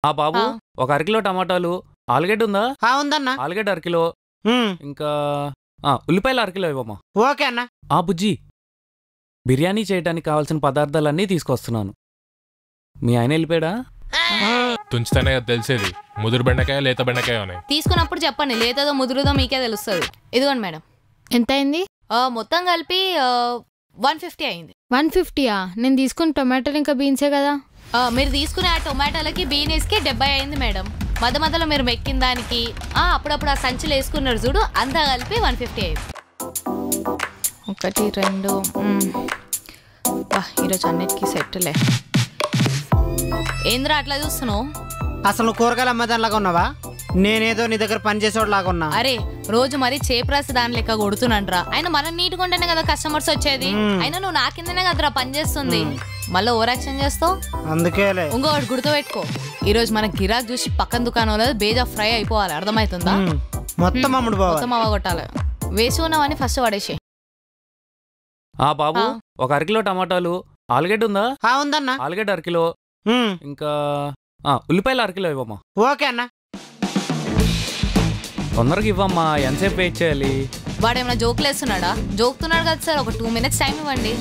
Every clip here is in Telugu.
బాబు ఒక అరకిలో టమాటాలు, ఆలుగడ్డ ఉందా? ఉందన్నా. ఆలుగడ్డ అరకిలో, ఇంకా ఉల్లిపాయలు అరకిలో ఇవ్వమ్మా. ఓకే అన్న. బుజ్జి, బిర్యానీ చేయడానికి కావాల్సిన పదార్థాలన్నీ తీసుకొస్తున్నాను. మీ ఆయన వెళ్ళిపోయాడా? తుంచుతానే తెలిసేది ముదురు బెండకాయ లేత బెండకాయ ఉన్నాయి. తీసుకున్నప్పుడు చెప్పండి, లేతదో ముదురుదో మీకే తెలుస్తుంది. ఇదిగోండి మేడం. ఎంత అయింది? మొత్తం కలిపి 150 అయింది. 150యా? నేను తీసుకున్న టొమాటోలు ఇంకా బీన్సే కదా. మీరు తీసుకునే ఆ టొమాటోలకి బీనీస్కి 70 అయింది మేడం. మధ్య మీరు మెక్కిన దానికి అప్పుడప్పుడు ఆ సంచులు వేసుకున్నారు చూడు, అంతా కలిపి 150 అయింది. 1 2 ఈరోజు అన్నిటికీ సెట్లే. ఏంద్రా అట్లా చూస్తున్నావు? అసలు నువ్వు కూరగాయలు అమ్మేదానిలాగా ఉన్నావా? నేనేదో నీ దగ్గర పనిచేసేవాడు ఉన్నా. అరే రోజు మరి చేపరాసి దాని లెక్క కొడుతున్నాంట్రా. అయినా మనం నీట్గా ఉంటేనే కదా కస్టమర్స్ వచ్చేది. అయినా నువ్వు నా కిందనే కదరా పని చేస్తుంది, మళ్ళీ ఓవర్ యాక్షన్ చేస్తావు. అందుకే ఇంకోటి గుర్తుపెట్టుకో, ఈ రోజు మన గిరాక్ చూసి పక్కన దుకాణంలో బేజా ఫ్రై అయిపోవాలి, అర్థమవుతుందా? మొత్తం మొత్తం అవ్వగొట్టాలి. వేసి ఉన్నావని ఫస్ట్ పడేసి. బాబు ఒక అరకిలో టమాటాలు, ఆలుగడ్డ ఉందా? ఉందన్నా. ఆలుగడ్డ అరకిలో, ఇంకా ఉల్లిపాయలు అరకిలో ఇవ్వమ్మా. ఓకే అన్న. తొందరగా ఇవ్వమ్మా, ఎంతసేపు వెయిట్ చేయాలి? వాడేమైనా జోకులు వేస్తున్నాడా? జోకుతున్నాడు కదా సార్, ఒక 2 minutes టైం ఇవ్వండి.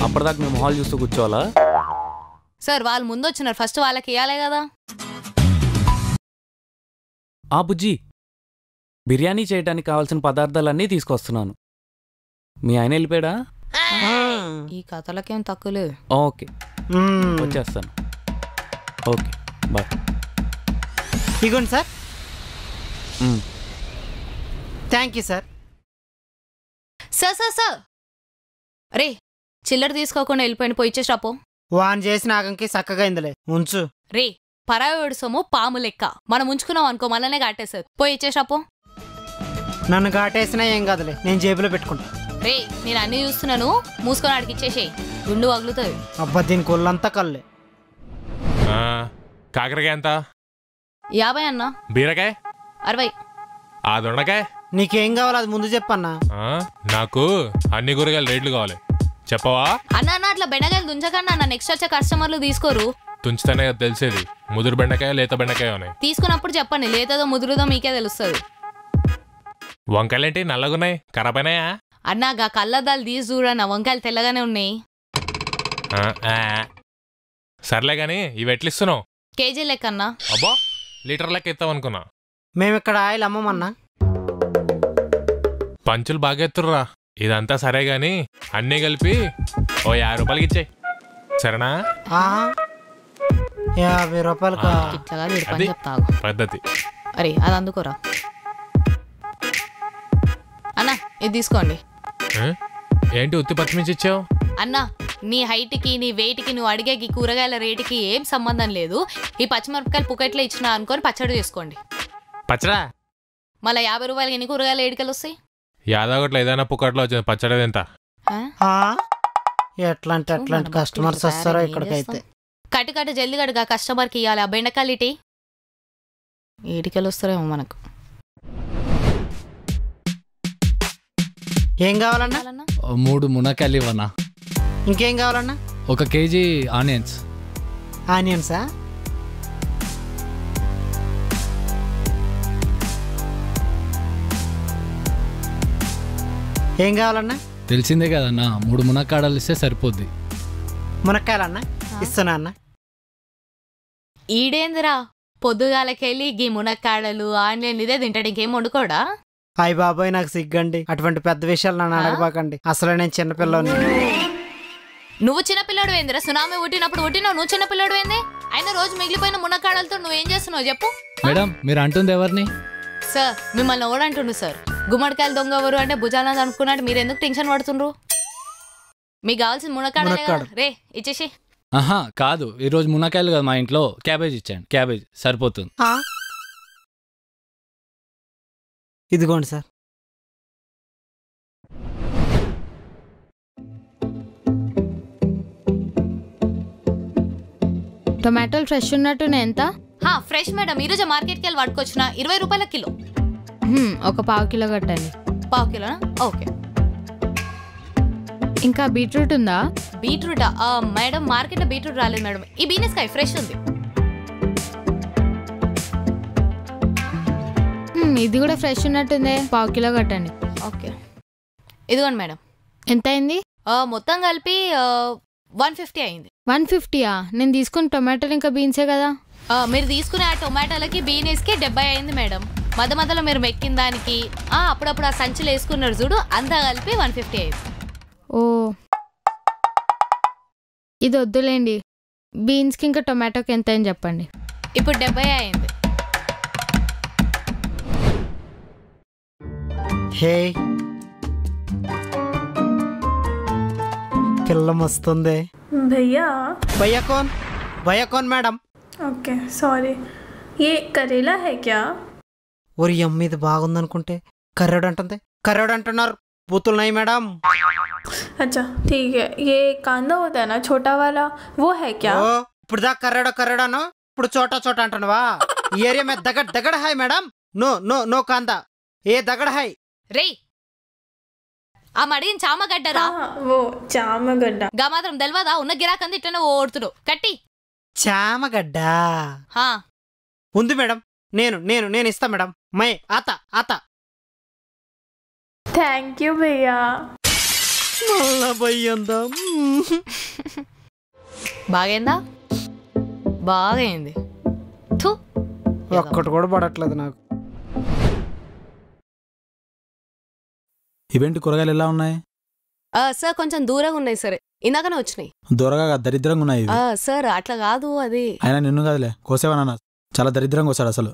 అప్పటిదాకా మేము హాల్ చూస్తూ కూర్చోవాలా సార్? వాళ్ళు ముందు వచ్చినారు, ఫస్ట్ వాళ్ళకి ఇవ్వాలే కదా. బుజ్జి, బిర్యానీ చేయడానికి కావాల్సిన పదార్థాలన్నీ తీసుకొస్తున్నాను. మీ ఆయన వెళ్ళిపోయాడా? ఈ కథలకేం తక్కువ లేదు. ఓకే, వచ్చేస్తాను. Okay, bye. ఇగోండి sir. Thank you sir. Sir రే, చిల్లర తీసుకోకుండా వెళ్ళిపోయిన పోయి ఇచ్చేసాపో. వాన్ చేసిన ఆగంకి చక్కగా ఇందులే ఉంచు. రే, పరాయి సొమ్ము పాము లెక్క, మనం ఉంచుకున్నాం అనుకో మళ్ళనే కాటేసారు. పోయి ఇచ్చేసాపో. నన్ను కాటేసినా ఏం కాదులే, నేను జేబులో పెట్టుకుంటా. రే, నేను అన్ని చూస్తున్నాను, మూసుకొని ఆడికి ఇచ్చేసేయి, గుండు వగులుతుంది. అబ్బా, దీనికి ఒళ్ళంతా కళ్ళే. కాకరకాయ ఎంత? 50 అన్నా. బీరకాయ 60. ఆ దొండకాయ? నీకేం కావాలి అది ముందు చెప్పన్నా. నాకు అన్ని కూరగాయలు రేట్లు కావాలి, చెప్పవా? అన్న అట్లా బెండకాయలు తుంచకన్నా అన్న, నెక్స్ట్ వచ్చే కస్టమర్లు తీసుకోరు. తుంచుతానే తెలిసేది ముదురు బెండకాయ లేత బెండకాయ ఉన్నాయి. తీసుకున్నప్పుడు చెప్పండి, లేతదో ముదురుదో మీకే తెలుస్తుంది. వంకాయలేంటి నల్లగున్నాయి, ఖరాబ్ అయినాయా? అన్నాగా కళ్ళద్దాలు తీసి చూడన్న, వంకాయలు తెల్లగానే ఉన్నాయి. సర్లే గాని ఇవి ఎట్లిస్తున్నావు? కేజీ లెక్కన్నా. అబ్బా, లీటర్ లెక్క ఇస్తావనుకున్నా. మేమిక్కడ ఆయిల్ అమ్మమన్నా. పంచులు బాగా ఎత్తుర్రా. ఇదంతా సరే గాని అన్నీ కలిపి ఓ 50 రూపాయలకి ఇచ్చేయి, సరేనా? 50 రూపాయలకా? ఇట్లాగా వీడి చెప్తాగు పద్ధతి. అరే అది అందుకోరా అన్న, ఇది తీసుకోండి. ఏంటి ఉత్తి పచ్చిమిర్చి ఇచ్చావు? అన్నా, నీ హైట్కి నీ వెయిట్కి నువ్వు అడిగే కూరగాయల రేటుకి ఏం సంబంధం లేదు. ఈ పచ్చిమిరపకాయలు పుకెట్లో ఇచ్చినా అనుకొని పచ్చడి చేసుకోండి. పచ్చడా? మళ్ళీ 50 రూపాయలకి ఎన్ని కూరగాయలు ఏడికలు వస్తాయి? యాదవగట్లో ఏదైనా పుక్కట్లో వచ్చింది, పచ్చడి ఎంత? ఎట్లాంటి కస్టమర్స్ వస్తారో ఇక్కడికైతే. కట్టు జల్ది కట్టుగా కస్టమర్కి ఇవ్వాలి. ఆ బెండకాయలు ఇటీ ఏడికలు వస్తారేమో మనకు. ఏం కావాలన్నా? 3 మునక్కాయలు ఇవ్వనా. ఇంకేం కావాలన్నా? 1 కేజీ ఆనియన్స్. ఆనియన్సా? ఏం కావాలన్నా? తెలిసిందే కదన్నా, 3 మునక్కాడలు ఇస్తే సరిపోద్ది. మునక్కాయలన్నా ఇస్తున్నా అన్న. ఈడేందిరా పొద్దుగాలకెళ్ళి గీ మునక్కాడలు ఆనియన్ ఇదే తింటాడు, ఇంకేం వండుకోడా? అయ్య బాబాయ్, నాకు సిగ్గండి, అటువంటి పెద్ద విషయాలు నన్ను అడగబాకండి. అసలు నేను చిన్నపిల్లని. నువ్వు చిన్నపిల్లడు ఏందిరా? సునామీ పుట్టినప్పుడు పుట్టినావు, నువ్వు చిన్నపిల్లడు ఏంది? అయినా రోజు మిగిలిపోయిన మునక్కాడలతో నువ్వేం చేస్తున్నావు చెప్పు. మేడం, మీరు అంటుంది ఎవరిని? సార్, మిమ్మల్ని ఓడంటుండు సార్. గుమ్మడికాయలు దొంగ ఎవరు అంటే భుజాలను అనుకున్నాడు, మీరు ఎందుకు టెన్షన్ పడుతుండ్రు? మీకు కావాల్సిన మునక్కాడలే రే, ఇచ్చేసి. కాదు, ఈరోజు మునక్కాయలు కదా మా ఇంట్లో, క్యాబేజ్ ఇచ్చాను. క్యాబేజ్ సరిపోతుంది. ఇదిగోండి సార్. టొమాటోలు ఫ్రెష్ ఉన్నట్టునే ఎంత? ఫ్రెష్ మేడం, ఈరోజు మార్కెట్కి వెళ్ళి పట్టుకొచ్చిన 20 రూపాయల కిలో. ఒక 1/2 కిలో కట్టండి. 1/2 కిలోనా? ఓకే. ఇంకా బీట్రూట్ ఉందా? బీట్రూటా? మేడం మార్కెట్లో బీట్రూట్ రాలేదు మేడం. ఈ బీనెస్కాయ ఫ్రెష్ ఉంది. ఇది కూడా ఫ్రెష్ ఉన్నట్టుందే, పావు కిలో కట్టండి. ఓకే, ఇదిగోండి మేడం. ఎంత అయింది? మొత్తం కలిపి 150 అయింది. 150యా? నేను తీసుకున్న టొమాటోలు ఇంకా బీన్సే కదా. మీరు తీసుకునే ఆ టొమాటోలకి బీనీస్కి 70 అయింది మేడం. మధ్య మధ్యలో మీరు మెక్కిన దానికి అప్పుడప్పుడు ఆ సంచులు వేసుకున్నారు చూడు, అంతా కలిపి 150 అయింది. ఓ, ఇది వద్దులేండి. బీన్స్కి ఇంకా టొమాటోకి ఎంత అయింది చెప్పండి. ఇప్పుడు 70 అయింది. హే, పిల్ల మస్తుంది. भैया భయ్యా కోన్ మేడం? ओके सॉरी, ये करेला है क्या? ఒరి అమ్మ, ఇది బాగుందనుకుంటే కర్రోడు అంటుంది. కర్రోడు అంటున్నారు, బూతులున్నాయి మేడం. अच्छा ठीक है, ये कांदा होता है ना छोटा वाला, वो है क्या? ఓ, ఇప్పుడు దా కర్రోడాను, ఇప్పుడు చోటా అంటున్నావా? ఈ ఏరియా మీద దగడ్ హాయ్ మేడం. నో కాందా, ఏ దగడ్ హాయ్. రే, ఆ మడిని చామగడ్డరా? हाँ वो चामगड्डा. గా మాత్రం తెలవదా? ఉన్న గిరాకంది ఇట్లనే ఓడుతుడు కట్టి. చామగడ్డ హా, ఉంది మేడం. నేను ఇస్తా మేడం. మై ఆత थैंक यू भैया. మళ్ళా భయ్యందా. బాగైందా? బాగైంది. థు, ఒక్కటి కూడా పడట్లేదు నాకు. ఇవేంటి కూరగాయలు ఎలా ఉన్నాయి? సార్ కొంచెం దూరంగా ఉన్నాయి సార్, ఇందాకనే వచ్చినాయి. దూరగా దరిద్రంగా ఉన్నాయి ఇవి. సార్ అట్లా కాదు, అది అయినా నిన్ను కాదులే కోసేవా, చాలా దరిద్రంగా వస్తాడు అసలు.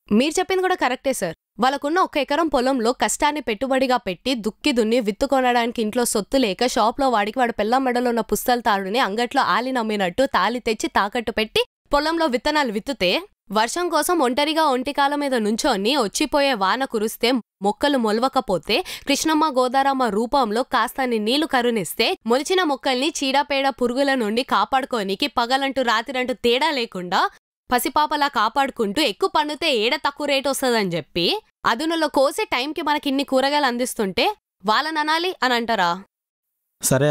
మీరు చెప్పింది కూడా కరెక్టే సార్. వాళ్ళకున్న 1 ఎకరం పొలంలో కష్టాన్ని పెట్టుబడిగా పెట్టి దుక్కి దున్ని విత్తు కొనడానికి ఇంట్లో సొత్తు లేక షాప్లో వాడి పెళ్ళాం మెడలో ఉన్న పుస్తల తాడుని అంగట్లో ఆలి నమ్మినట్టు తాలి తెచ్చి తాకట్టు పెట్టి పొలంలో విత్తనాలు విత్తుతే, వర్షం కోసం ఒంటరిగా ఒంటికాల మీద నుంచొని వచ్చిపోయే వాన కురిస్తే మొక్కలు మొలవకపోతే, కృష్ణమ్మ గోదారమ్మ రూపంలో కాస్తని నీళ్లు కరుణిస్తే, మొలిచిన మొక్కల్ని చీడపేడ పురుగుల నుండి కాపాడుకోనికి పగలంటూ రాత్రంటూ తేడా లేకుండా పసిపాపలా కాపాడుకుంటూ ఎక్కువ పండితే ఏడ తక్కువ రేట్ వస్తుందని చెప్పి అదునులో కోసే టైంకి మనకి ఇన్ని కూరగాయలు అందిస్తుంటే వాళ్ళని అనాలి అని అంటారా? సరే